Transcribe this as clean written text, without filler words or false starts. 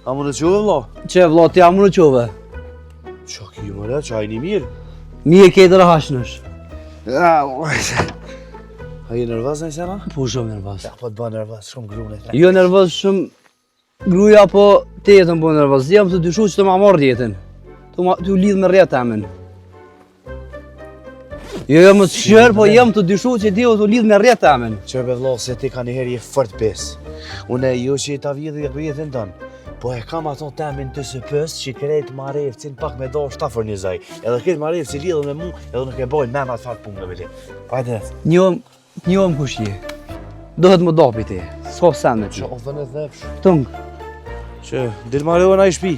A më në qove, vla? Që vla ti a më në qove? Qa ki më le, qa i një mirë? Mi e kejtë rëhashnësh. A je nervaz në i sena? Po shumë nervaz. Ja, po të ba nervaz, shumë grune. Jo nervaz shumë gruja, po te jetën po nervaz. Jam të dyshu që të ma marrë jetën. Të u lidh me rrjetë amen. Jo më të shërë, po jam të dyshu që ti u të lidh me rrjetë amen. Që be vla, se ti ka njëherë je fort pes. Une jo që ta vjedhë për jetën tënë. Po e kam ato temin të së pës që krejt marevcin pak me do shtafër një zaj. Edhe krejt marevci lidhën me mu, edhe nuk e bojnë me atë fatë punë në veli. Pajtë Njohëm kush je. Dohet më dopi ti. S'ka sen me ti. që o dhe në dhepsh. Tëngë. Që, dilë marevën a i shpi.